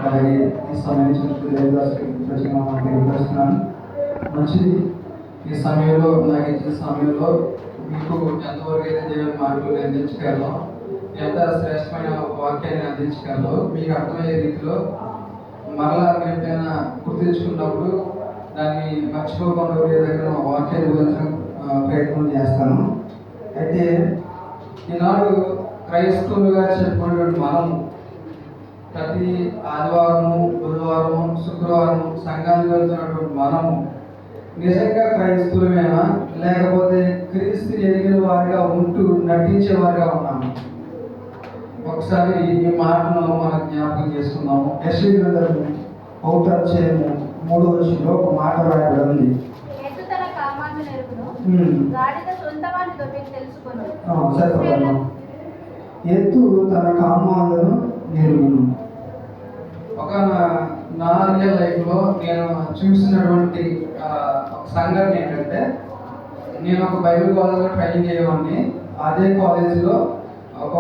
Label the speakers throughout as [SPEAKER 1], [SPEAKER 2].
[SPEAKER 1] అలాగే ఈ సమయం తెలియజేస్తున్నాను. మంచిది. ఈ సమయంలో నాకు ఇచ్చిన సమయంలో మీకు ఎంతవరకు అయితే దేవుని మాటలు అందించగలనో, ఎంత శ్రేష్టమైన వాక్యాన్ని అందించగలనో మీకు అర్థమయ్యే రీతిలో మరలా మీరు ఎప్పుడైనా గుర్తించుకున్నప్పుడు దాన్ని మర్చిపోకుండా దగ్గర వాక్యాన్ని వివరించడం ప్రయత్నం చేస్తాను. అయితే ఈనాడు క్రైస్తవులుగా చెప్పుకునేటువంటి మనం ప్రతి ఆదివారము, బుధవారము, శుక్రవారం సంఘానికి వెళ్తున్నటువంటి మనము నిజంగా క్రైస్తవులమేనా, లేకపోతే క్రీస్తు ఎదిగిన వారిగా ఉంటూ నటించే వారిగా ఉన్నాము? ఒకసారి ఈ మాటను మనం జ్ఞాపకం చేసుకుందాము. యెషయా గ్రంథము 1వ అధ్యాయము 3వ వచనంలో ఒక మాట రాయబడింది. ఎత్తు తన కామాలను నెరుగును. ఒక నా రియల్ లైఫ్లో నేను చూసినటువంటి ఒక సంఘటన ఏంటంటే, నేను ఒక బైబిల్ కాలేజ్లో ట్రైనింగ్ అయ్యేవాడిని. అదే కాలేజీలో ఒక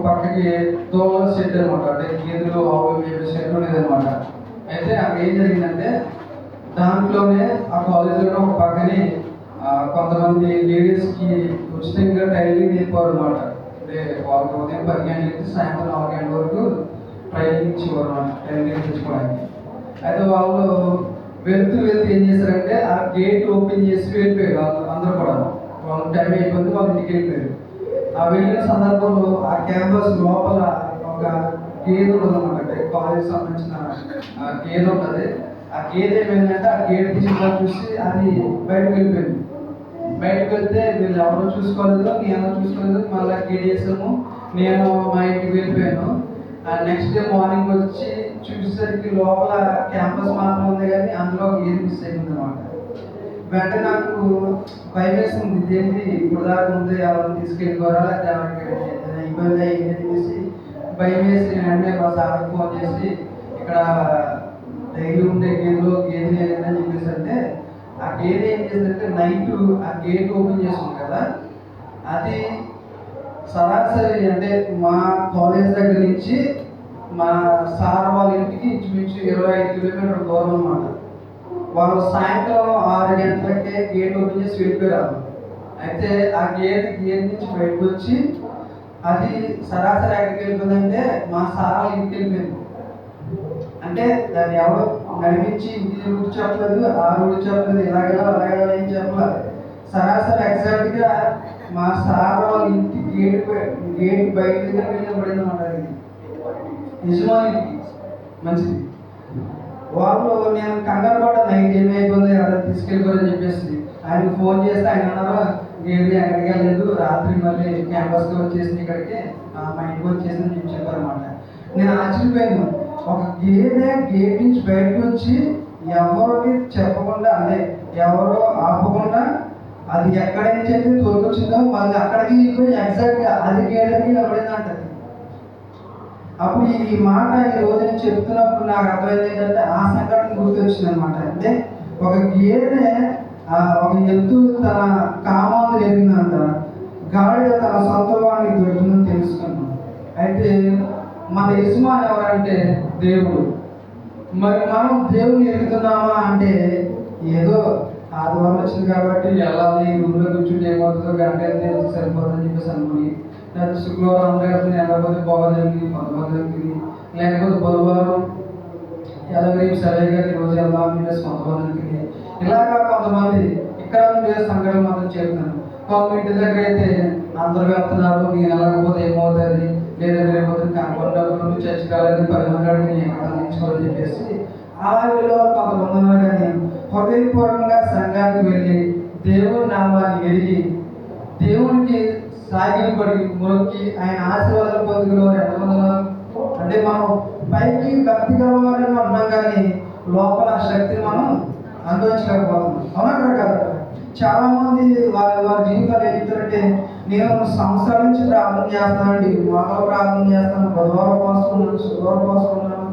[SPEAKER 1] పక్కకి దోవల షెడ్ అనమాట, అంటే గేదెలు ఆవులు షెడ్ ఉండేది అనమాట. అయితే అక్కడ ఏం జరిగిందంటే, దాంట్లోనే ఆ కాలేజీలో ఒక పక్కనే కొంతమంది లేడీస్కి ఉచితంగా ట్రైనింగ్ నేర్పారు అనమాట. అంటే వాళ్ళకి ఉదయం 10 గంటలకి సాయంత్రం 4 గంటల వరకు ట్రైనింగ్ ఇచ్చేవారు అనమాట, ట్రైనింగ్ నేర్పించుకోవడానికి. అయితే వాళ్ళు వెళ్తూ ఏం చేశారంటే, ఆ గేట్ ఓపెన్ చేసి వెళ్ళిపోయారు. అందరూ కూడా వాళ్ళ టైం అయిపోయింది, వాళ్ళ ఇంటికి వెళ్ళిపోయారు. ఆ వెళ్ళిన సందర్భంలో ఆ క్యాంపస్ లోపల ఒక గేదె ఉంటుంది అనమాట, అంటే కాలేజ్ సంబంధించిన గేదె ఉంటుంది. ఆ గేదె ఏమైందంటే, ఆ గేట్ తీసుకొని చూసి అది బయటకు వెళ్ళిపోయింది. బయటకు వెళ్తే వీళ్ళు ఎవరో చూసుకోలేదు, నేను చూసుకోలేదు. మళ్ళీ గేట్ చేసాము, నేను మా ఇంటికి వెళ్ళిపోయాను. నెక్స్ట్ డే మార్నింగ్ వచ్చి చూసేసరికి లోపల క్యాంపస్ మాత్రం ఉంది, కానీ అందులో గేదె మిస్ అయిపోయింది అనమాట. వెంటనే నాకు భయం వేస్తుంది, ఇదేంటి ఇప్పుడు దాకా ఉంది, ఎవరిని తీసుకెళ్ళిపోరా, లేకపోతే ఇబ్బంది అయ్యింది చెప్పేసి భయం వేసి నేను వెంటనే మా సార్కి ఫోన్ చేసి, ఇక్కడ డైలీ ఉండే గేదె లేదని చెప్పేసి అంటే, ఆ గేదె ఏం చేసిందంటే నైట్ ఆ గేట్ ఓపెన్ చేస్తుంది కదా, అది సరాసరి అంటే మా కాలేజ్ దగ్గర నుంచి మా సార్ వాళ్ళ ఇంటికి ఇంచుమించు 25 కిలోమీటర్ల దూరం అన్నమాట. వాళ్ళు సాయంత్రం 6 గంటలకే గేట్ ఓపెన్ చేసి వెళ్ళిపోయారు. అయితే ఆ గేట్ నుంచి బయటకు వచ్చి అది సరాసరి ఎక్కడికి వెళ్ళిపోయిందంటే మా సార్ వాళ్ళ ఇంటికి వెళ్ళిపోయింది. అంటే దాన్ని ఎవరు నడిపించి ఇది రూట్ చెప్పలేదు, ఆ రూట్ చెప్పలేదు, ఇలాగలా అలాగే ఏం చెప్పలేదు. సరాసరి ఎగ్జాక్ట్గా మా సార్ వాళ్ళ ఇంటి గేట్ బయట దగ్గర వెళ్ళబడింది అన్నమాట. యజమానికి మంచిది. వాళ్ళు నేను కంగారు కూడా నైట్ ఏమైపోయింది అలా తీసుకెళ్ళిపోరని చెప్పేసి ఆయనకు ఫోన్ చేస్తే ఆయన అన్నారు, గేదె ఎక్కడికి వెళ్ళలేదు, రాత్రి మళ్ళీ క్యాంపస్కి వచ్చేసింది, ఇక్కడికి మా ఇంటికి వచ్చేసింది అని చెప్పారన్నమాట. నేను ఆశ్చర్యపోయాను. ఒక గేదె గేట్ నుంచి బయటకు వచ్చి ఎవరికి చెప్పకుండా, అంటే ఎవరో ఆపకుండా అది ఎక్కడి నుంచి అయితే తోలుకొచ్చిందో మళ్ళీ అక్కడికి వెళ్ళిపోయి ఎగ్జాక్ట్గా అది గేదెకి ఎవరైనా అంటది. అప్పుడు ఈ మాట ఈ రోజు నేను చెప్తున్నప్పుడు నాకు అర్థమైంది ఏంటంటే, ఆ సంఘటన గుర్తొచ్చింది అనమాట. అంటే ఒక గేదె ఒక ఎద్దు తన కామాన్ని ఎదిగిందంట, గాడిద తన సొంత వాడిని దొరుకుతుందని తెలుసుకున్నాం. అయితే మన యజమాని ఎవరంటే దేవుడు. మరి మనం దేవుని ఎదుగుతున్నామా అంటే, ఏదో ఆదివారం వచ్చింది కాబట్టి వెళ్ళాలి, రూమ్లో కూర్చుంటే ఏమవుతుందో గంట అయితే సరిపోతుందని చెప్పేసి అనుకుని, లేకపోతే శుక్రవారం అందరికీ వెళ్ళకపోతే పోవడానికి కొంతమందికి, లేకపోతే బుధవారం ఎలాగ సరిగా ఈరోజు వెళ్దామని చెప్పేసి కొంతమందికి, ఇలాగా కొంతమంది ఇక్కడ ఉండే సంఘటన మాత్రం చెప్తున్నాను. కొంత ఇంటి దగ్గర అయితే అందరూ వెళ్తున్నారు, నేను వెళ్ళకపోతే ఏమవుతుంది, లేదా లేకపోతే కనపడినప్పుడు చర్చి కాలేదు 10 మంది నేను ఎక్కడ అందించుకోవాలని చెప్పేసి అలా వీళ్ళు కొంతమంది ఉన్నారు. కానీ హృదయపూర్వకంగా సంఘానికి వెళ్ళి దేవుని నామాన్ని ఎరిగి దేవునికి సాగిలి పడి మొక్కి ఆయన ఆశీర్వాదాలు పొందుకునేవారు ఎంతమంది ఉన్నారు? అంటే మనం పైకి భక్తి గలవారిగా ఉన్నాం, కానీ లోపల శక్తిని మనం అనుభవించలేకపోతున్నాం. అవునా కదా? చాలా మంది వారి జీవితాలు ఏం చెప్తారంటే, నేను సంవత్సరాల నుంచి ప్రార్థన చేస్తానండి, వారం ప్రార్థన చేస్తాను, బుధవారం పోసుకున్నాను, శుక్రవారం పోసుకున్నాను,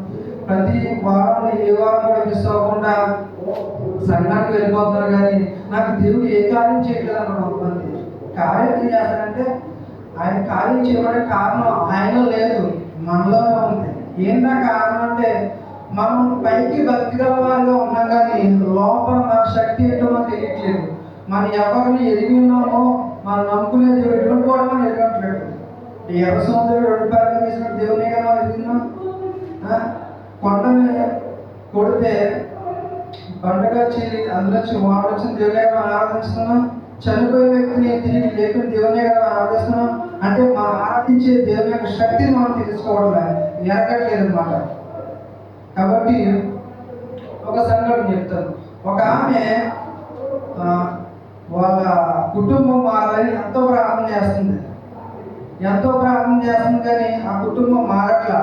[SPEAKER 1] ప్రతి వారం ఏ వారం కూడా మిస్ అవ్వకుండా సంఘానికి వెళ్ళిపోతున్నారు, కానీ నాకు దేవుడు ఏ కార్యం చేయట్లేదు అన్నాడు. కొంతమంది కార్యం ఏం చేస్తారంటే, ఆయన కార్యం చేయడానికి కారణం ఆయన లేదు మనలోనే ఉంది. ఏంటా కారణం అంటే మనం పైకి భక్తి గల వారిగా ఉన్నాం కానీ లోపల మన శక్తి ఏంటో మనకు తెలియట్లేదు. మనం ఎవరిని ఎదిగి ఉన్నామో మనం నమ్ముకునే దేవుడు ఎటువంటి కూడా మనం ఎదగట్లేదు. ఎర్ర సముద్రుడు 2 పాయలు చేసిన దేవునే కదా మనం ఎదిగినాం. కొండని కొడితే బండగా చీలి అందులో వాటర్ వచ్చిన దేవునే కదా మనం ఆరాధిస్తున్నాం. చనిపోయే వ్యక్తిని తిరిగి లేపిన దేవునే కదా మనం ఆరాధిస్తున్నాం. అంటే మనం ఆరాధించే దేవుని యొక్క శక్తిని మనం తెలుసుకోవట్లే, ఎరగట్లేదు అనమాట. కాబట్టి ఒక సంఘటన చెప్తాను. ఒక ఆమె వాళ్ళ కుటుంబం మారాలని ఎంతో ప్రార్థన చేస్తుంది కానీ ఆ కుటుంబం మారట్లా.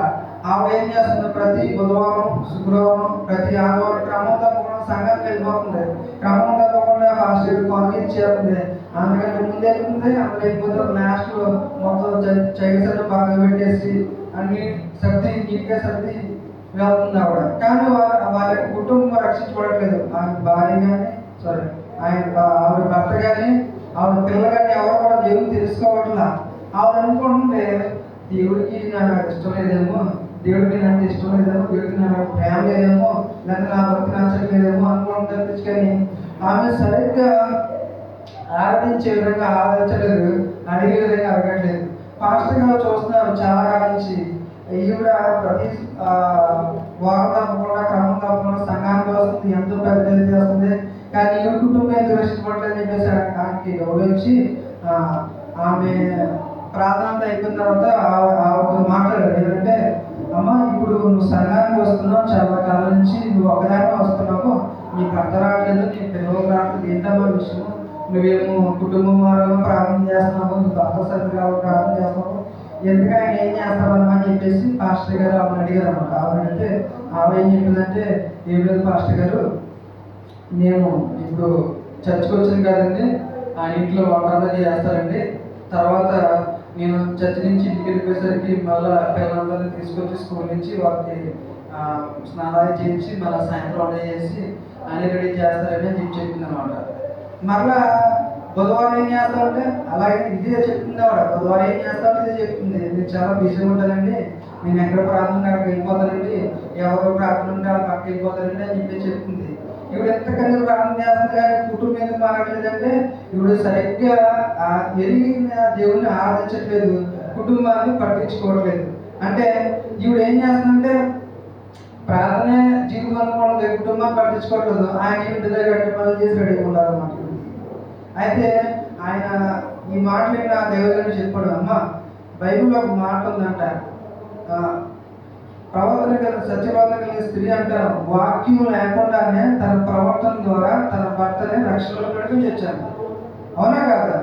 [SPEAKER 1] ఆవిడ ఏం చేస్తుంది? ప్రతి బుధవారం, శుక్రవారం, ప్రతి ఆదివారం క్రమం తప్పకుండా సంఘానికి వెళ్ళిపోతుంది. క్రమం తప్పకుండా హాస్టల్ కాలేజ్ చేస్తుంది. అందుకంటే ముందే వెళ్తుంది. అందులో వెళ్ళిపోతే లాస్ట్ మొత్తం చైల్డ్ బాగా పెట్టేసి అన్ని సర్ది నీట్గా సర్ది వెళ్తుంది ఆవిడ. కానీ వాళ్ళ యొక్క కుటుంబం రక్షించబడట్లేదు. ఆయన భార్య కానీ ఆవిడ భర్త కానీ ఆవిడ పిల్లలు కానీ ఎవరు కూడా దేవుని తెలుసుకోవట్లా. ఆవిడ అనుకుంటుంటే దేవుడికి నాకు ఇష్టం లేదేమో, దేవుడికి నాకు ఇష్టం లేదేమో, దేవుడికి నాకు ప్రేమ లేదేమో, లేకపోతే నా భక్తి నచ్చట్లేదేమో అనుకుంటుంది. కానీ ఆమె సరిగ్గా ఆరాధించే విధంగా ఆరాధించలేదు, అడిగే విధంగా అడగట్లేదు. పాస్టర్ గారు చూస్తున్నారు చాలా కాలం నుంచి. ఈవిడ ప్రతి వారం తప్పకుండా క్రమం తప్పకుండా సంఘానికి వస్తుంది, ఎంతో పెద్ద చేస్తుంది. కానీ ఈవిడ కుటుంబం ఎందుకు రక్షించబడలేదని చెప్పేసి ఆయనకి గౌరవించి ఆమె ప్రార్థన అయిపోయిన తర్వాత ఆవిడతో మాట్లాడారు. ఏంటంటే, అమ్మ ఇప్పుడు నువ్వు సంఘానికి వస్తున్నావు, చాలా కాలం నుంచి నువ్వు ఒకదాన్ని వస్తున్నావు, నీకు భర్త రావట్లేదు, నీ పిల్లలకు రావట్లేదు, ఏంటమ్మా విషయం? నువ్వేమో కుటుంబం వారు ప్రార్థన చేస్తున్నావు, నీ భర్త సరిగ్గా ప్రార్థన చేస్తున్నావు, ఎందుకని ఏం చేస్తావమ్మా అని చెప్పేసి పాస్టర్ గారు ఆమెను అడిగారు అనమాట. ఆవిడంటే ఆవిడ ఏం చెప్పిందంటే, ఏం లేదు పాస్టర్ గారు, నేను ఇప్పుడు చర్చకు వచ్చింది కదండి, ఆ ఇంట్లో వంటలు చేస్తారండి, తర్వాత నేను చర్చ నుంచి ఇంటికి వెళ్ళిపోయేసరికి మళ్ళీ పిల్లలందరినీ తీసుకొచ్చి స్కూల్ నుంచి వాళ్ళకి స్నానాలు చేయించి మళ్ళీ సాయంత్రం వంట చేసి అన్నీ రెడీ చేస్తారని చెప్పింది అనమాట. మరలా బుధవారం ఏం చేస్తామంటే అలాగే ఇదే చెప్తుంది ఆవిడ. బుధవారం ఏం చేస్తామంటే ఇదే చెప్తుంది, నేను చాలా బిజీగా ఉంటానండి, నేను ఎక్కడ ప్రార్థన అక్కడికి వెళ్ళిపోతానండి, ఎవరు ప్రార్థన ఉంటే వాళ్ళు పక్కకి వెళ్ళిపోతానండి అని చెప్పి చెప్తుంది. ఇప్పుడు ఎంతకన్నా ప్రార్థన చేస్తుంది కానీ కుటుంబం ఎందుకు మారట్లేదంటే ఇప్పుడు సరిగ్గా ఎరిగిన దేవుణ్ణి ఆరాధించట్లేదు, కుటుంబాన్ని పట్టించుకోవట్లేదు. అంటే ఇప్పుడు ఏం చేస్తుందంటే ప్రార్థనే జీవితం అనుకోవడం, కుటుంబాన్ని పట్టించుకోవట్లేదు. ఆయన ఇంటి దగ్గర పనులు చేసి రెడీ ఉండాలన్నమాట. అయితే ఆయన ఈ మాటలు నా దేవుని చెప్పాడు, అమ్మ బైబిల్లో ఒక మాట ఉందంట, ప్రవర్తన కలిగిన సత్యవాదన కలిగిన స్త్రీ అంటారు వాక్యం లేకుండానే తన ప్రవర్తన ద్వారా తన భర్తని రక్షణలో పెట్టుకుని తెచ్చాను. అవునా కాదా?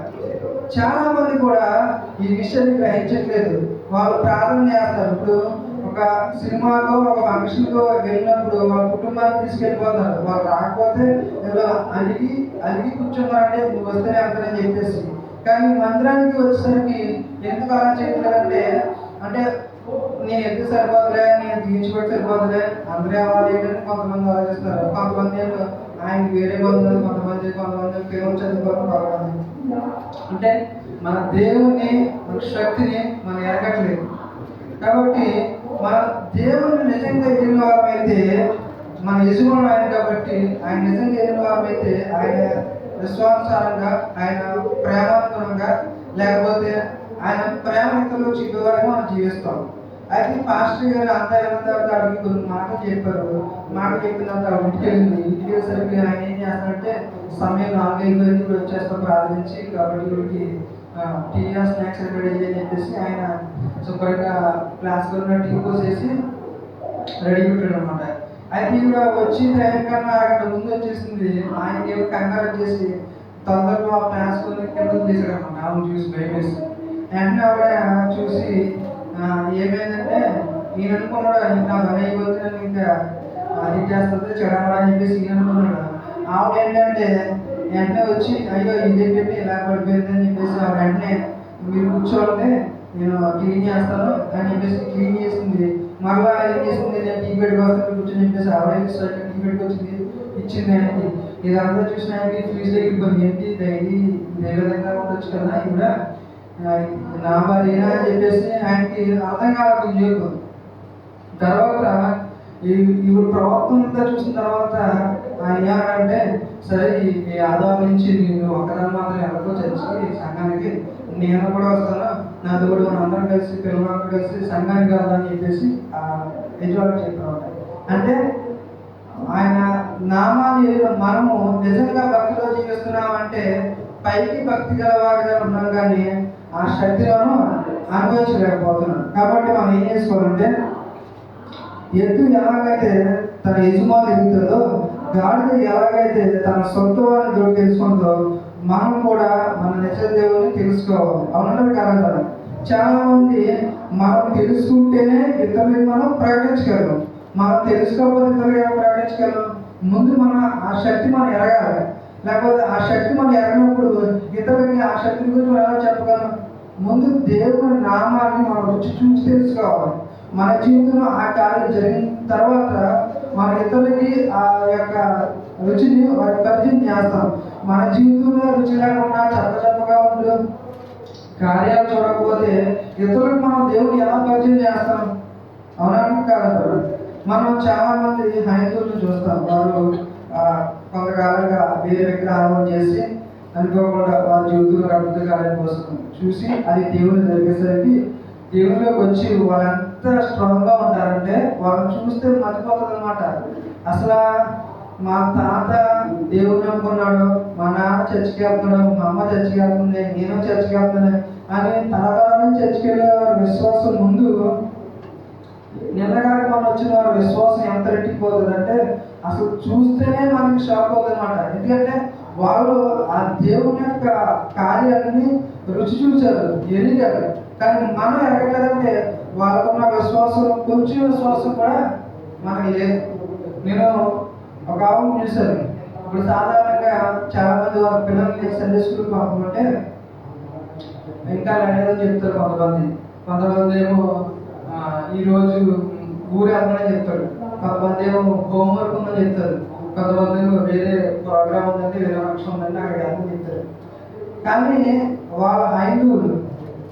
[SPEAKER 1] చాలా మంది కూడా ఈ విషయాన్ని గ్రహించట్లేదు. వాళ్ళు ప్రార్థన చేస్తారు. ఇప్పుడు ఒక సినిమాకో ఒక ఫంక్షన్కో వెళ్ళినప్పుడు వాళ్ళ కుటుంబాన్ని తీసుకెళ్ళిపోతారు. వాళ్ళు రాకపోతే ఏదో అలిగి కూర్చున్నారంటే నువ్వు వస్తేనే వెళ్తానని చెప్పేసి. కానీ మందిరానికి వచ్చేసరికి ఎందుకు అలా చేయట్లేదంటే, అంటే నేను ఎందుకు సరిపోతులే, నేను తీర్చిపెట్టి సరిపోతులే, అందరూ వాళ్ళు ఏంటంటే కొంతమంది ఆలోచిస్తారు. కొంతమంది ఏంటో ఆయనకి వేరే బంధువులు, కొంతమంది పేరు చదువుకోవడం, కొంతమంది అంటే మన దేవుని మన శక్తిని మనం ఎరగట్లేదు. కాబట్టి మన దేవుని నిజంగా ఎదిగిన వారమైతే మన యజమానుడు ఆయన కాబట్టి ఆయన నిజంగా ఎదిగిన వారమైతే ఆయన విశ్వాసారంగా, ఆయన ప్రేమానుగుణంగా, లేకపోతే ఆయన ప్రేమతో చెప్పేవారుగా మనం జీవిస్తాం. అయితే పాస్టర్ గారు అంతా అయిన తర్వాత అడిగి కొన్ని మాటలు చెప్పారు. మాటలు చెప్పిన తర్వాత ఇంటికి వెళ్ళేసరికి ఆయన ఏం చేస్తారంటే సమయం 4-5 కూడా వచ్చేస్తాం ప్రార్థించి. కాబట్టి వీడికి టీ స్నాక్స్ రెడీ అని చెప్పేసి ఆయన శుభ్రంగా క్లాస్లో ఉన్న టీ కోసేసి రెడీ పెట్టాడు అనమాట. అయితే ఇవిడ వచ్చి టైం కన్నా అరగంట ముందు వచ్చేసింది. ఆయనకి ఏమో కంగారు వచ్చేసి తొందరగా క్లాస్ కొని కింద తీసాడు అనమాట. ఆమె చూసి భయమేసి వెంటనే ఆవిడ చూసి ఏమైందంటే ఈయన అనుకున్నాడు నా పని అయిపోతే ఇంకా అది చేస్తుంది చెడమడా అని చెప్పేసి ఈయన అనుకున్నాడు. ఆవిడ ఏంటంటే వెంటనే వచ్చి అయ్యో ఇదేంటంటే ఇలా పడిపోయింది అని చెప్పేసి ఆవిడ వెంటనే మీరు కూర్చోండి నేను క్లీన్ చేస్తాను అని చెప్పేసి క్లీన్ చేసింది. మరలా ఏం చేసింది, నేను టీ పెట్టుకు వస్తాను కూర్చొని చెప్పేసి ఆవిడ టీ పెట్టుకు వచ్చింది, ఇచ్చింది ఆయనకి. ఇదంతా చూసిన ఆయనకి ఫీజు ఎగిరిపోయింది. ఏంటి డైలీ ఇదే విధంగా ఉండొచ్చు కదా ఇవిడ, నా భార్య అని చెప్పేసి ఆయనకి అర్థం కాలేదు లేదు. తర్వాత ఇప్పుడు ప్రవర్తన అంతా చూసిన తర్వాత ఆయన ఏమంటే, సరే ఈ ఆధారం నుంచి నేను ఒక్కదాన్ని మాత్రం వెళ్ళకో చర్చికి సంఘానికి, నేను కూడా వస్తాను, నాతో కూడా మనం అందరం కలిసి పిల్లలందరూ కలిసి సంఘానికి వెళ్దామని చెప్పేసి యజమాని చెప్పారు. అంటే ఆయన నామాన్ని మనము నిజంగా భక్తిలో జీవిస్తున్నామంటే పైకి భక్తి గల వారిగా ఉన్నాం, కానీ ఆ శక్తిలోనూ అనుభవించలేకపోతున్నాం. కాబట్టి మనం ఏం చేసుకోవాలంటే, ఎద్దు ఎలాగైతే తన యజమాని ఎదుగుతుందో, గాడిద ఎలాగైతే తన సొంత వారిని తోడు తెలుసుకుందో, మనం కూడా మన నిజ దేవుని తెలుసుకోవాలి. అవునంటారు కాదంటారు. చాలా మంది మనం తెలుసుకుంటేనే ఇతరులకు మనం ప్రకటించగలం. మనం తెలుసుకోకపోతే ఇతరులకు ఎలా ప్రకటించగలం? ముందు మన ఆ శక్తి మనం ఎరగాలి. లేకపోతే ఆ శక్తి మనం ఎరగినప్పుడు ఇతరులకి ఆ శక్తి గురించి మనం ఎలా చెప్పగలం? ముందు దేవుని నామాన్ని మనం రుచి చూసి తెలుసుకోవాలి. మన జీవితంలో ఆ కార్యం జరిగిన తర్వాత మన ఇతరులకి ఆ యొక్క రుచిని వారి పరిచయం చేస్తాం. మన జీవితంలో రుచి లేకుండా చెప్పగా ఉండు కార్యాలు చూడకపోతే ఇతరులకు మనం దేవుని ఎలా పరిచయం చేస్తాం? అవునా కాదంటారు. మనం చాలా మంది హైందువులను చూస్తాం. వారు కొంతకాలంగా వేరే విగ్రహాలను చేసి అనుకోకుండా వారి జీవితంలో అద్భుత కార్యం కోసం చూసి అది దేవుని జరిగేసరికి దేవుళ్ళకి వచ్చి వాళ్ళంతా స్ట్రాంగ్గా ఉంటారంటే వాళ్ళని చూస్తే మర్చిపోతుంది అనమాట. అసలు మా తాత దేవుని అనుకున్నాడు, మా నాన్న చర్చికి వెళ్తున్నాడు, మా అమ్మ చర్చికి వెళ్తుంది, నేను చర్చికి వెళ్తున్నాను అని తరతరాల చర్చికి వెళ్ళే వారి విశ్వాసం ముందు నిన్నగాక మనం వచ్చిన వారి విశ్వాసం ఎంత రెట్టిపోతుందంటే అసలు చూస్తేనే మనకి షాక్ అవుతుంది అనమాట. ఎందుకంటే వాళ్ళు ఆ దేవుని యొక్క కార్యాలని రుచి చూశారు, ఎరిగారు. కానీ మనం ఎరగలేదంటే వాళ్ళకున్న విశ్వాసం, కొంచెం విశ్వాసం కూడా మనకి లేదు. నేను ఒక ఆవును చూశాను. ఇప్పుడు సాధారణంగా చాలా మంది వాళ్ళ పిల్లల్ని సండే స్కూల్కి పంపమంటే ఇంకా లేదని చెప్తారు కొంతమంది ఏమో ఈరోజు ఊరు వెళ్తానని చెప్తాడు, కొంతమంది ఏమో హోంవర్క్ ఉందని చెప్తారు, కొంతమంది ఏమో వేరే ప్రోగ్రామ్ ఉందంటే వేరే పక్షం ఉందంటే అక్కడికి వెళ్తాని చెప్తారు. కానీ వాళ్ళ హైందువులు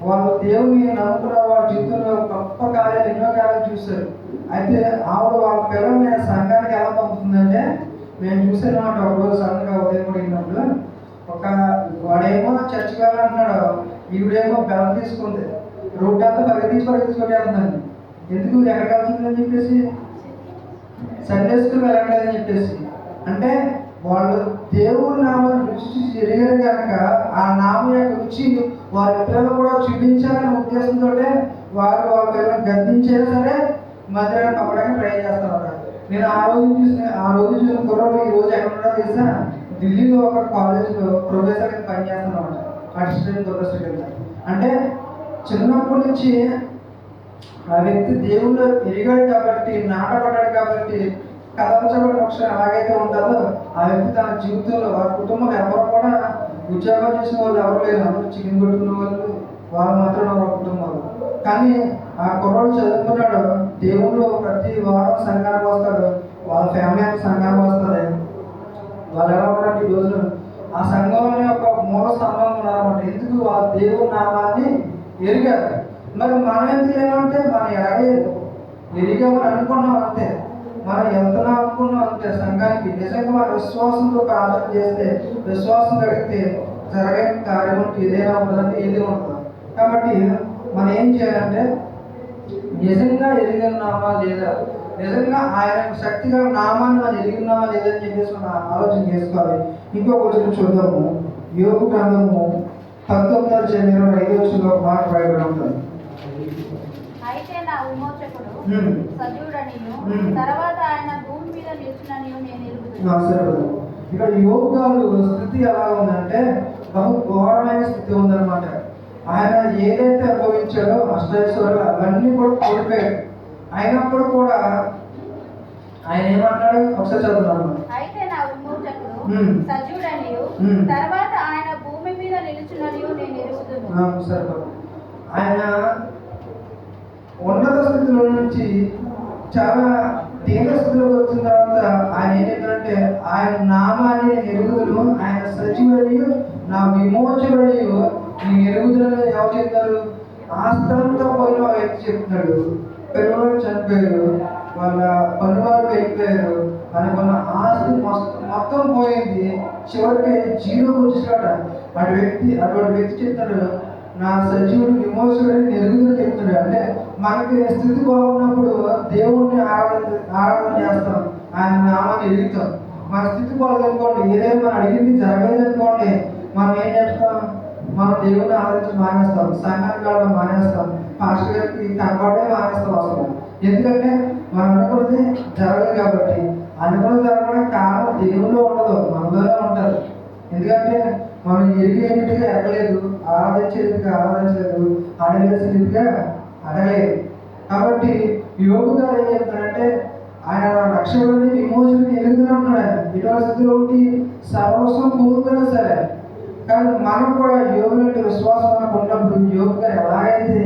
[SPEAKER 1] వాళ్ళు దేవుని నమ్ముకున్న వాళ్ళ జీవితంలో గొప్ప కార్యాలు ఎన్నో కార్యాలు చూస్తారు. అయితే ఆవిడ వాళ్ళ పిల్లల్ని సంఘానికి ఎలా పంపుతుందంటే, మేము చూసానమాట ఒకరోజు సడన్గా ఉదయం కూడా వెళ్ళినప్పుడు వాడేమో చర్చికి వెళ్ళాలంటున్నాడు, ఈవిడేమో బెల్లం తీసుకుంది, రోడ్డు అంతా పరిగెత్తుకొని వెళ్తుందండి. ఎందుకు ఎక్కడికి వెళ్తుందని చెప్పేసి, సండే స్కూల్ వెళ్ళట్లేదని చెప్పేసి. అంటే వాళ్ళు దేవుడి నామాన్ని రుచి ఎరిగారు కనుక ఆ నామం యొక్క రుచి వారి పిల్లలు కూడా చూపించాలనే ఉద్దేశంతో వారు వాళ్ళ పిల్లలను గద్దించైనా సరే మధ్యాహ్నం పంపడానికి ట్రై చేస్తున్నారు. నేను ఆ రోజు చూసిన కుర్రోడు ఈ రోజు ఎక్కడ ఉన్నాడో తెలుసా? ఢిల్లీలో ఒక కాలేజ్లో ప్రొఫెసర్ కింద పనిచేస్తున్నమాట, అసిస్టెంట్ ప్రొఫెసర్ కింద. అంటే చిన్నప్పటి నుంచి ఆ వ్యక్తి దేవుళ్ళు ఎరిగాడు కాబట్టి, నాటపడ్డాడు కాబట్టి, కదల్చబడిన పక్షం ఎలాగైతే ఉంటుందో ఆ వ్యక్తి తన జీవితంలో వారి కుటుంబంలో ఎవరు కూడా ఉద్యోగం చేసిన వాళ్ళు ఎవరు లేరు, అందరూ చికెన్ కొట్టుకునే వాళ్ళు మాత్రం వాళ్ళ కుటుంబాలు. కానీ ఆ కుర్రాడు చదువుకున్నాడు, దేవుళ్ళు ప్రతి వారం సంఘానికి వస్తాడు, వాళ్ళ ఫ్యామిలీ అంతా సంఘానికి వస్తుంది. వాళ్ళు ఎలా ఉన్నారంటే ఈ రోజున ఆ సంఘంలో యొక్క మూల స్తంభంగా ఉన్నారన్నమాట. ఎందుకు? ఆ దేవుని నామాన్ని ఎరిగారు. మరి మనం ఎందుకు ఏమంటే మనం ఎరిగామని అనుకున్నాం అంతే, మనం వెళ్తున్నాం అనుకున్నాం అంతే సంఘానికి. నిజంగా మన విశ్వాసంతో ప్రార్థన చేస్తే, విశ్వాసం కలిగితే జరగని కార్యం ఉంటే ఏదైనా ఉంటుందంటే ఏది ఉంటుంది. కాబట్టి మనం ఏం చేయాలంటే నిజంగా ఎరిగినామా లేదా, నిజంగా ఆయన శక్తిగా నామాన్ని మనం ఎరిగినామా లేదని చెప్పేసి మనం ఆలోచన చేసుకోవాలి. ఇంకొక రోజు చూద్దాము. యోగు గ్రంథము 19:25 ఒక మాట రాయబడి ఉంటుంది.
[SPEAKER 2] అయితే నా విమోచకుడు సజీవుడనియు తర్వాత ఆయన భూమి మీద నిలిచిననియు నేను ఎరుగుదును.
[SPEAKER 1] ఇక్కడ యోగు గారు స్థితి ఎలా ఉందంటే బహు ఘోరమైన స్థితి ఉందన్నమాట. ఆయన ఏదైతే అనుభవించాడో అష్టైశ్వర్యాలు అవన్నీ కూడా కోల్పోయాడు. అయినప్పుడు కూడా ఆయన ఏమన్నాడు? ఒకసారి చదువుతున్నాను.
[SPEAKER 2] అయితే నా విమోచకుడు సజీవుడనియు తర్వాత ఆయన భూమి మీద నిలిచిననియు నేను ఎరుగుదును.
[SPEAKER 1] సరిపోదు. ఆయన ఉన్నత స్థితిలో నుంచి చాలా దీన స్థితిలోకి వచ్చిన తర్వాత ఆయన ఏం చెప్తారంటే, ఆయన నామాన్ని నేను ఎరుగుదును, ఆయన సజీవుడనియు నా విమోచకుడనియు ఈ ఎరుగుదలని ఎవరు చెప్తారు? ఆస్తంతా పోయిన వ్యక్తి చెప్తున్నాడు. పిల్లలు చనిపోయారు, వాళ్ళ పనివారు వెళ్ళిపోయారు, వాళ్ళ ఆస్తి మొత్తం పోయింది, చివరికి జీరో వచ్చాడ. అటువంటి వ్యక్తి చెప్తాడు, నా సజీవుడు విమోచకుడని ఎరుగుదని చెప్తున్నాడు. అంటే మనకి స్థితి బాగున్నప్పుడు దేవుణ్ణి ఆరాధన చేస్తాం, ఆయన నామాన్ని ఎదుగుతాం. మన స్థితి బాగుందనుకోండి, ఏదైనా మనం అడిగింది జరగలేదనుకోండి, మనం ఏం చేస్తాం? మనం దేవుణ్ణి ఆరాధించి మానేస్తాం, సంఘానికి వెళ్ళడం మానేస్తాం, పాస్టర్ గారికి కనపడే మానేస్తాం అసలు. ఎందుకంటే మనం అనుకున్నది జరగదు కాబట్టి. అనుకున్నది జరగడం కారణం దేవుల్లో ఉండదు, మనలోనే ఉంటారు. ఎందుకంటే మనం ఎరిగేటిగా ఎరగలేదు, ఆరాధించేదిగా ఆరాధించలేదు, అడగలేసిన రీతిగా అడగలేదు. కాబట్టి యోగు గారు ఏం చెప్తారంటే, ఆయన రక్షకుడిని విమోచకుడిని ఎరుగుతూనే ఉన్నాడు. ఆయన ఇటువంటి స్థితిలో ఉండి సర్వస్వం కోరుతున్నా సరే. కానీ మనం కూడా యోగులు అంటే విశ్వాసం మనకు ఉన్నప్పుడు, యోగు గారు ఎలాగైతే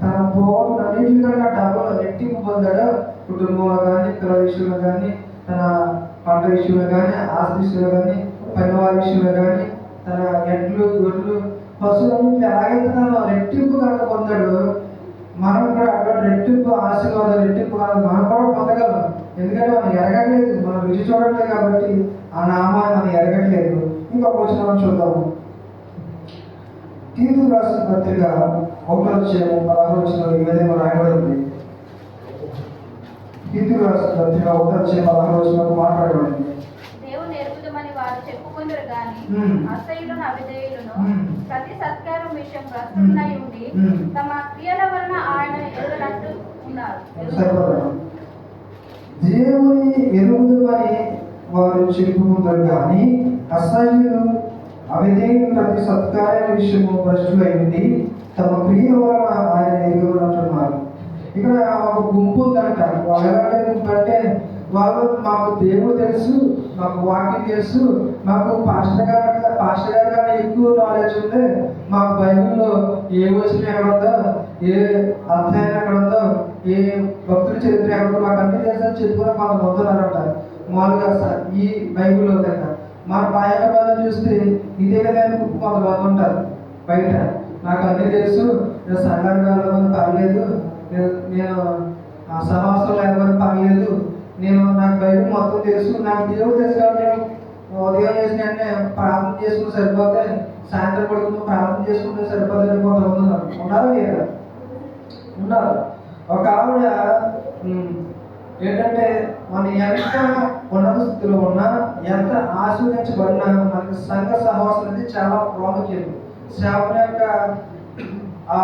[SPEAKER 1] తన పోగొట్టిన అన్నింటికన్నా డబ్బులు రెట్టింపు పొందాడో, కుటుంబంలో కానీ, పిల్లల విషయంలో కానీ, తన పంట విషయంలో కానీ, ఆస్తి విషయంలో కానీ, పనివారి విషయంలో కానీ, తన ఎడ్లు గొడ్లు పశువులన్నింటినీ ఎలాగైతే తను రెట్టింపు కనుక పొందాడు, మనం కూడా అటువంటి రెట్టింపు ఆశీర్వాదం, రెట్టింపు మనం కూడా పొందగలం. ఎందుకంటే మనం ఎరగట్లేదు, మనం రుచి చూడట్లేదు కాబట్టి ఆ నామాన్ని మనం ఎరగట్లేదు. ఇంకొక వచనం చూద్దాము. తీతు రాసిన పత్రిక 1:16 ఈ విధంగా రాయబడింది. తీతు రాసిన పత్రిక 1:16 మాట్లాడబడింది.
[SPEAKER 2] దేవుని ఎరుగుదమని వారు చెప్పుకొందురు గాని అసహ్యులను అవిధేయులను ప్రతి సత్కారం విషయం భ్రష్టులై ఉండి తమ క్రియల వలన ఆయన ఎరుగనట్టు ఉన్నారు.
[SPEAKER 1] దేవుని ఎరుగుదమని వారు చెప్పుకుంటారు కానీ అసహ్యులు అవిధేయులు ప్రతి సత్కార్య విషయము భ్రష్టులై ఉండి తమ క్రియల వలన ఆయన ఎరుగనంటున్నారు. ఇక్కడ ఒక గుంపు ఉందంట. వాళ్ళు ఎలాంటి గుంపు అంటే, వాళ్ళు మాకు దేవుడు తెలుసు, మాకు వాక్యం తెలుసు, మాకు పాస్టర్ గారి కన్నా ఎక్కువ నాలెడ్జ్ ఉంది, మాకు బైబిల్లో ఏ వచనం ఎక్కడ ఉందో, ఏ అధ్యాయం ఎక్కడ ఉందో, ఏ భక్తుల చరిత్ర ఎక్కడ ఉందో మాకు అన్ని తెలుసని చెప్పుకుని కొంతమంది ఉన్నారంట. మామూలుగా ఈ బైబిల్లో దగ్గర మన పాయకం చూస్తే ఇదే విధంగా కొంతమంది ఉంటారు బయట. నాకు అన్నీ తెలుసు, నేను సంఘానికి వెళ్ళమని పర్లేదు, నేను ఆ సమాసం లేకపోతే పర్లేదు, నాకు బైబిల్ మొత్తం తెలుసు, నాకు దేవుడు తెలుసు కాబట్టి నేను ఉదయం చేసిన వెంటనే ప్రార్థన చేసుకుంటే సరిపోతే, సాయంత్రం పడుకుంటూ ప్రార్థన చేసుకుంటే సరిపోతే కొంతమంది ఉన్నారు. ఒక ఆవిడ ఏంటంటే, మనం ఎంత ఉన్నత స్థితిలో ఉన్నా, ఎంత ఆశీర్వదించబడినా మనకి సంఘ సహవాసం అనేది చాలా ప్రాముఖ్యం. సేవకుని యొక్క ఆ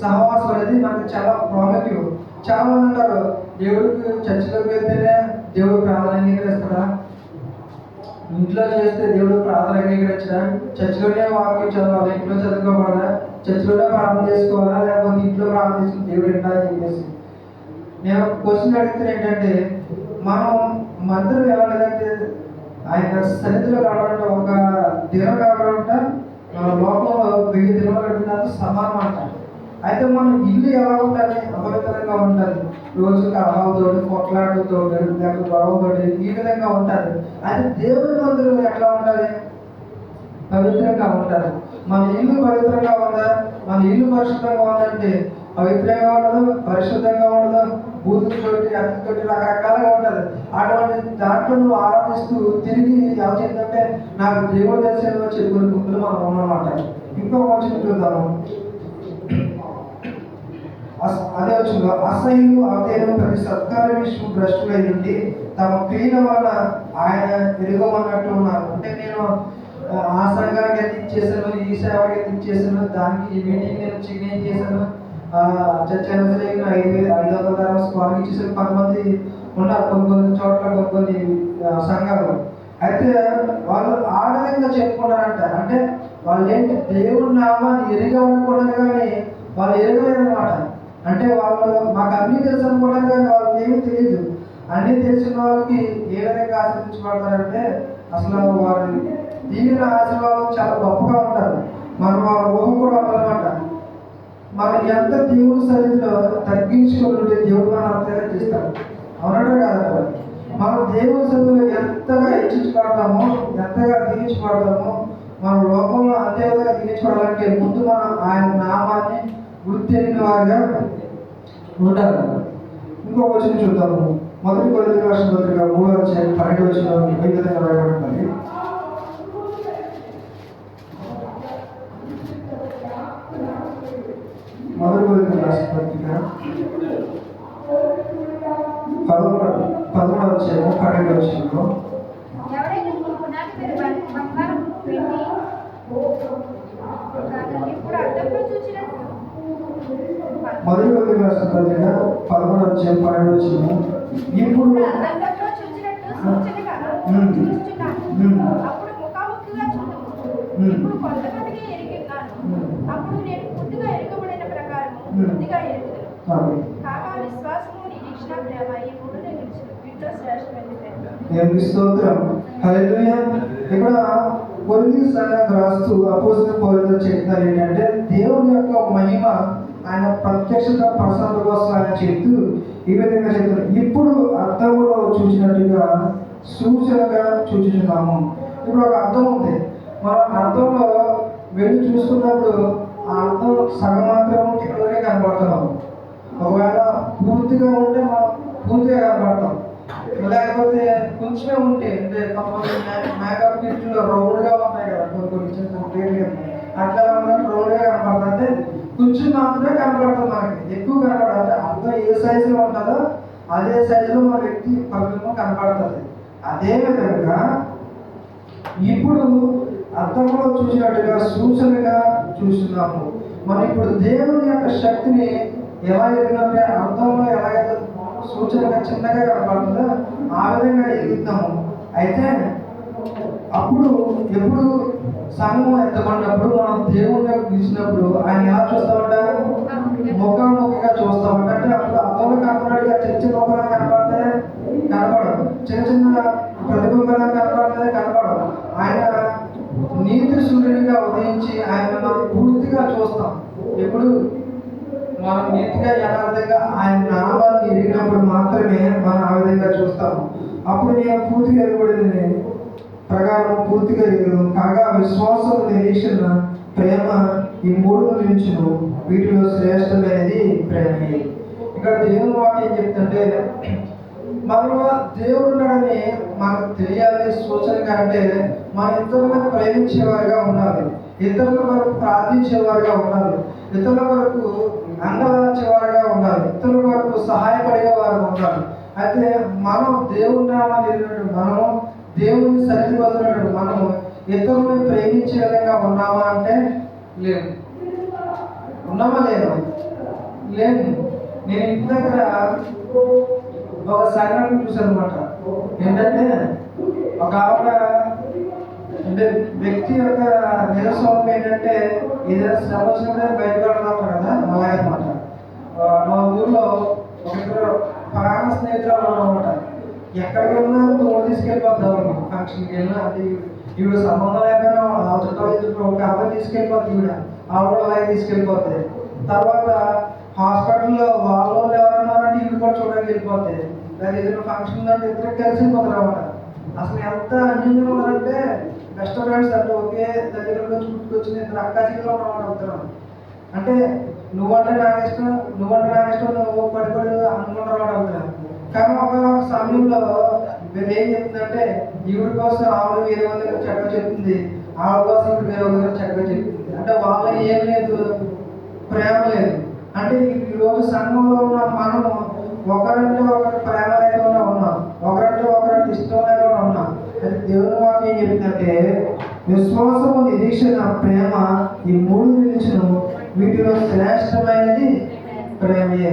[SPEAKER 1] సహవాసం అనేది మనకి చాలా ప్రాముఖ్యం. చాలా మంది అంటారు, దేవుడికి చర్చిలోకి వెళ్తేనే దేవుడు ప్రార్థన అంగీకరిస్తాడా, ఇంట్లో చేస్తే దేవుడు ప్రార్థన అంగీకరించడా, చర్చిలోనే వాక్యం చదవాలి, ఇంట్లో చదువుకోకూడదా, చర్చిలోనే ప్రార్థన చేసుకోవాలా, లేకపోతే ఇంట్లో ప్రార్థన చేసుకుని దేవుడు ఏంటా అని చెప్పేసి నేను క్వశ్చన్ అడిగితే ఏంటంటే, మనం మందిరం ఏమంటే ఆయన సన్నిధిలో కావాలంటే ఒక దినం కావాలంటే లోకంలో 1000 దినాలు గడిపినంత సమానం అంటారు. అయితే మనం ఇల్లు ఎలా ఉండాలి? అపవిత్రంగా ఉంటుంది, రోజు కలహతోటి, కొట్లాటతోటి, లేకపోతే గొడవతోటి ఈ విధంగా ఉంటుంది. అయితే దేవుని మందిరం ఎట్లా ఉండాలి? పవిత్రంగా ఉంటారు. మన ఇల్లు పవిత్రంగా ఉందా? మన ఇల్లు పరిశుద్ధంగా ఉందంటే పవిత్రంగా ఉండదు, పరిశుద్ధంగా ఉండదు, బూతులతోటి, అతితోటి రకరకాలుగా ఉంటుంది. అటువంటి దాంట్లో నువ్వు ఆరాధిస్తూ తిరిగి ఎవరికంటే నాకు దేవుడు దర్శనం చెప్పుకునే గుంపులు మనం ఉన్నమాట. ఇంకో వచ్చిన చూద్దాము. అదే వచ్చిందో, అసహ్యులు అవిధేయులు ప్రతి సత్కార్య విషయం భ్రష్టులై ఉండి తమ క్రియల వల్ల ఆయన ఎరుగమన్నట్టు ఉన్నారు. అంటే నేను ఆ సంఘానికి ఎంత ఇచ్చేసాను, ఈ సేవకి ఎంత ఇచ్చేసాను, దానికి ఈ మీటింగ్ నేను చికెన్ చేశాను, చర్చ 500 స్క్వార్కి ఇచ్చేసాను. కొంతమంది ఉన్నారు కొన్ని చోట్ల, కొన్ని సంఘాలు. అయితే వాళ్ళు ఆడలంగా చెప్పుకున్నారంట. అంటే వాళ్ళు ఏంటి, దేవుడి నామాన్ని ఎరగనుకున్నారు కానీ వాళ్ళు ఎరగలేదు అనమాట. అంటే వాళ్ళు మాకు అన్నీ తెలుసు అనుకున్నారు కానీ వాళ్ళకి ఏమీ తెలియదు. అన్నీ తెలిసిన వాళ్ళకి ఏ విధంగా ఆశీర్వదించబడతారంటే, అసలు వారి దీనిని ఆశీర్వాదం చాలా గొప్పగా ఉంటారు. మనం వాళ్ళ ఊహ కూడా ఉండాలన్నమాట. మనం ఎంత దేవుడి సన్నిధిలో తగ్గించుకుంటుంటే దేవుడు మనం అంతగా చేస్తాడు. అవునట్టు కాదు, మనం దేవుడి సన్నిధిలో ఎంతగా హెచ్చించబడతామో, ఎంతగా దీవించబడతామో, మన లోకంలో అంతేవిధంగా దీవించబడాలంటే ముందు మనం ఆయన నామాన్ని గుర్తెరిగిన వారిగా ఉండాలి. ఇంకో వచనం చూద్దాము. మొదటి కొరింథీయులకు రాసిన పత్రిక 3:12 ఈ విధంగా రాయబడింది. మొదటి కొరింథీయులకు రాసిన పత్రిక 13:12
[SPEAKER 2] ఎవరైనా మీ పునాది మీద బంగారం పెట్టి ఇప్పుడు అద్దంలో చూచినట్టు
[SPEAKER 1] మొదటి కొరింథీయులకు రాసిన పత్రిక 13:12 ఇప్పుడు
[SPEAKER 2] అద్దంలో చూచినట్టు సూచనగా చూస్తున్నాను. అప్పుడు ముఖాముఖిగా చూడము. ఇప్పుడు కొంతమందికి ఎరిగిన్నాను. అప్పుడు నేను పూర్తిగా ఎరుగబడిన ప్రకారం పూర్తిగా ఎరుగుదును. కాగా విశ్వాసము, నిరీక్షణ, ప్రేమ ఈ మూడు వీటిలో శ్రేష్టమైనది.
[SPEAKER 1] దేవునికి స్తోత్రం. హల్లెలూయా. ఇక్కడ కొరింథీ సంఘానికి రాస్తూ అపోస్తలుడు పౌలు చెప్తారు ఏంటంటే దేవుని యొక్క మహిమ ఆయన ప్రత్యక్షత ప్రసన్నత కోసం ఆయన చెప్తూ ఈ విధంగా చెప్తారు. ఇప్పుడు అర్థంలో చూసినట్టుగా సూచనగా చూచుచున్నాము. ఇప్పుడు ఒక అర్థం ఉంది. మనం అర్థంలో వెళ్ళి చూసుకున్నప్పుడు ఆ అర్థం సగం మాత్రం ఇక్కడనే కనబడుతున్నాము. ఒకవేళ పూర్తిగా ఉంటే మనం పూర్తిగా కనబడతాం. లేకపోతే కొంచెమే ఉంటే అంటే కొంతమంది మేకప్ కిట్లు రౌండ్గా ఉంటాయి కదా, కొన్ని అట్లా రౌండ్గా కనపడుతుంది. అంటే కొంచెం మాత్రమే కనపడుతుంది. మనకి ఎక్కువ కనపడదు. అంటే అర్థం ఏ సైజులో ఉంటుందో అదే సైజులో మన వ్యక్తి పరిమితం కనపడుతుంది. అదేవిధంగా ఇప్పుడు అర్థంలో చూసినట్టుగా సూచనగా చూస్తున్నాము. మనం ఇప్పుడు దేవుని యొక్క శక్తిని ఎలా ఎదిగినంటే అర్థంలో ఎలాగైతే సూచనగా చిన్నగా కనపడుతుందో ఆ విధంగా ఎదుగుతాము. అయితే అప్పుడు ఎప్పుడు సంఘం ఎత్తబడినప్పుడు మనం దేవుని పిలిచినప్పుడు ఆయన ఎలా చూస్తామంట? ముఖాముఖిగా చూస్తామంట. అంటే అప్పుడు అర్థంలో కనపడిగా చిన్న చిన్న రూపాయలు కనపడితే కనపడదు, చిన్న చిన్న ప్రతిబింబాలు కనపడితే కనపడదు. ఆయన నీతి సూర్యునిగా ఉదయించి ఆయన మనం పూర్తిగా చూస్తాం. ఎప్పుడు మనం నీతిగా యథార్థంగా ఆయన నామాన్ని ఎరిగినప్పుడు మాత్రమే మనం ఆ విధంగా చూస్తాము. అప్పుడు నేను పూర్తిగా ఎరగబడింది ప్రకారం పూర్తిగా ఎరుగు. కాగా విశ్వాసం, నిరీక్షణ, ప్రేమ ఈ మూడు నిలిచును. వీటిలో శ్రేష్టమైనది ప్రేమే. ఇక్కడ దేవుని వాక్యం ఏం చెప్తుంటే మనలో దేవుడు ఉన్నాడని మనకు తెలియాలి. సూచనగా అంటే మన ఇతరులను ప్రేమించేవారుగా ఉండాలి, ఇతరుల వరకు ప్రార్థించేవారుగా ఉండాలి, ఇతరుల వరకు అంగలార్చేవారుగా ఉండాలి, ఇతరుల వరకు సహాయపడేవారు ఉండాలి. అయితే మనం దేవుని నామాన్ని ఎరిగినట్టు, మనము దేవుని సన్నిధి వదిలినట్టు మనము ఇతరులను ప్రేమించే విధంగా ఉన్నామా అంటే లేదు. ఉన్నామా? లేదు. లేదు. నేను ఇంటి దగ్గర ఒక సంఘటన చూసాను అనమాట. ఏంటంటే ఒక ఆవిడ అంటే వ్యక్తి యొక్క నిరసనం ఏంటంటే ఏదైనా శ్రమ వచ్చినప్పుడే బయటపడతాం కదా, అలాగనమాట. మా ఊర్లో ఒక ప్రాణ స్నేహితులు అనమాట. ఎక్కడికి వెళ్ళినా తోడు తీసుకెళ్ళిపోద్దాం. ఫంక్షన్కి వెళ్ళినా అది ఈవిడ సంబంధం లేకపోయినా ఆ చుట్టాలు ఒక అబ్బాయి తీసుకెళ్ళిపోద్ది, ఈవిడ ఆవిడ అలాగే తీసుకెళ్ళిపోతుంది. తర్వాత హాస్పిటల్లో వాళ్ళు ఎవరన్నారంటే ఈవిడ కూడా చూడడానికి వెళ్ళిపోతాయి. దాని ఏదైనా ఫంక్షన్ అంటే ఇద్దరు కలిసి వెళ్ళిపోతారు అనమాట. అసలు ఎంత అన్యంగా ఉన్నారంటే బెస్ట్ ఫ్రెండ్స్ అంటే ఒకే దగ్గరలో చుట్టుకొచ్చిన ఇద్దరు అక్క చెల్లెలు ఉన్నారన్నమాట. అంటే నువ్వంటే నాకు ఇష్టం, నువ్వంటే నాకు ఇష్టం, నువ్వు పడిపడి అనుకుంటారు అవుతారు. కానీ ఒక సమయంలో వీళ్ళు ఏం చెప్తుందంటే ఈవిడ కోసం ఆవిడ వేరే వాళ్ళ దగ్గర చక్కగా చెప్తుంది, ఆవిడ కోసం ఇప్పుడు వేరే వాళ్ళ దగ్గర చక్కగా చెప్తుంది. అంటే వాళ్ళ ఏం లేదు, ప్రేమ లేదు. అంటే ఈరోజు సంఘంలో ఉన్న మనము ఒకరంటే ఒకరు ప్రేమ లేకుండా ఉన్నాం, ఒకరంటే ఒకరంటే ఇష్టం లేకుండా ఉన్నాం. అది దేవుని వాక్యం ఏం చెప్తుందంటే విశ్వాసము, నిరీక్షణ, ప్రేమ ఈ మూడు నిలిచును. వీటిలో శ్రేష్టమైనది ప్రేమయే.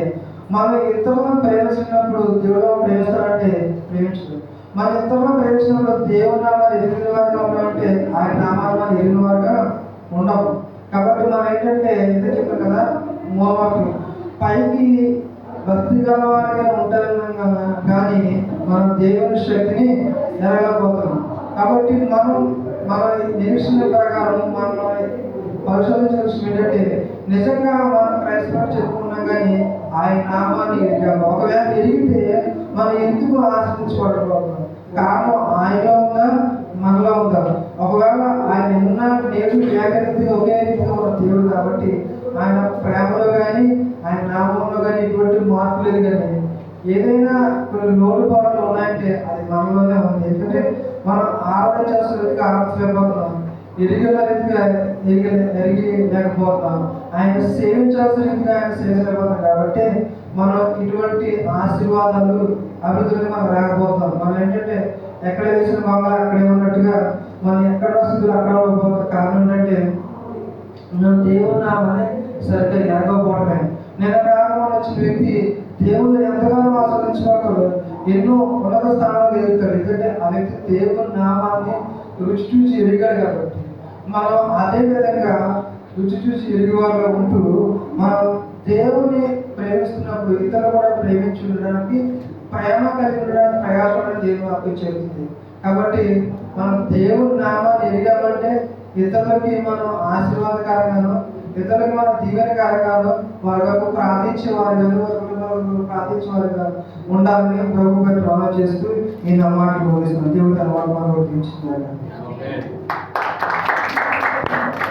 [SPEAKER 1] మనం ఇతరులను ప్రేమించినప్పుడు దేవుడు ప్రేమిస్తాడంటే ప్రేమించదు. మన ఇతరులను ప్రేమించినప్పుడు దేవుని నామాన్ని ఎరిగిన వారుగా ఉన్నామంటే ఆయన నామాన్ని ఎరిగిన వారుగా ఉండవు. కాబట్టి మనం ఏంటంటే ఎంత చెప్పాం కదా, మూలవాక్యం పైకి భక్తి గల వారిగా ఉంటాం కానీ మనం దేవుని శక్తిని ఎరగలేకపోతున్నాం. కాబట్టి మనం మన నిరీక్షణ ప్రకారం మనం పరిశోధించాల్సిన ఏంటంటే నిజంగా మనం క్రైస్తవులు చెప్పుకున్నాం కానీ ఆయన నామాన్ని ఎరిగాము. ఒకవేళ ఎరిగితే మనం ఎందుకు ఆశ్రయించబడబోతున్నాం? కారణం ఆయనలో ఉందా, మనలో ఉందా? ఒకవేళ ఆయన ఉన్నా నేడు ఏకరీతిగా ఒకే రీతిగా ఉన్న దేవుడు కాబట్టి ఆయన ప్రేమలో కానీ ఆయన నామంలో కానీ ఎటువంటి మార్పు లేదు. కానీ ఏదైనా కొన్ని లోటుపాట్లు ఉన్నాయంటే అది మనలోనే ఉంది. ఎందుకంటే మనం ఆరాధన చేస్తున్నట్టుగా ఆరాధించలేకపోతున్నాం, ఎరిగిన రీతిగా ఎరిగి లేకపోతున్నాం, ఆయన సేవించాల్సిన రీతిగా ఆయన సేవించలేకపోతున్నాం. కాబట్టి మనం ఇటువంటి ఆశీర్వాదాలు అభివృద్ధులు మనం రాకపోతున్నాం. మనం ఏంటంటే ఎక్కడ వేసిన బాగా అక్కడే ఉన్నట్టుగా మనం ఎక్కడ వస్తుందో అక్కడ పోతున్న కారణం ఏంటంటే మనం దేవుని నామాన్ని సరిగ్గా ఎరగకపోవడమే. నేను రాగమని వచ్చిన వ్యక్తి దేవుడు ఎంతగానో ఆస్వాదించుకోవడం ఎన్నో ఉన్నత స్థానాలకు ఎదుగుతాడు. ఎందుకంటే ఆ వ్యక్తి దేవుని నామాన్ని రుచి చూసి ఎరిగాడు. కాబట్టి మనం అదే విధంగా రుచి చూసి ఎరిగి వాళ్ళలో ఉంటూ మనం దేవుని ప్రేమిస్తున్నప్పుడు ఇతరులు కూడా ప్రేమించి ఉండడానికి, ప్రేమ కలిగి ఉండడానికి ప్రయాసపడడం దేవుని వాక్యం చెబుతుంది. కాబట్టి మనం దేవుని నామాన్ని ఎరిగామంటే ఇతరులకి మనం ఆశీర్వాదకరంగాను, ఇతరులకు మనం దీవెనకరంగాను, వారికి ప్రార్థించేవారుగాను, ప్రార్థించేవారుగా ఉండాలని ప్రభు గారు మనం చేస్తూ ఈ నమ్మాటలు బోధిస్తున్నాం. దేవుడు తన మాట మనం గుర్తించుతున్నాడు.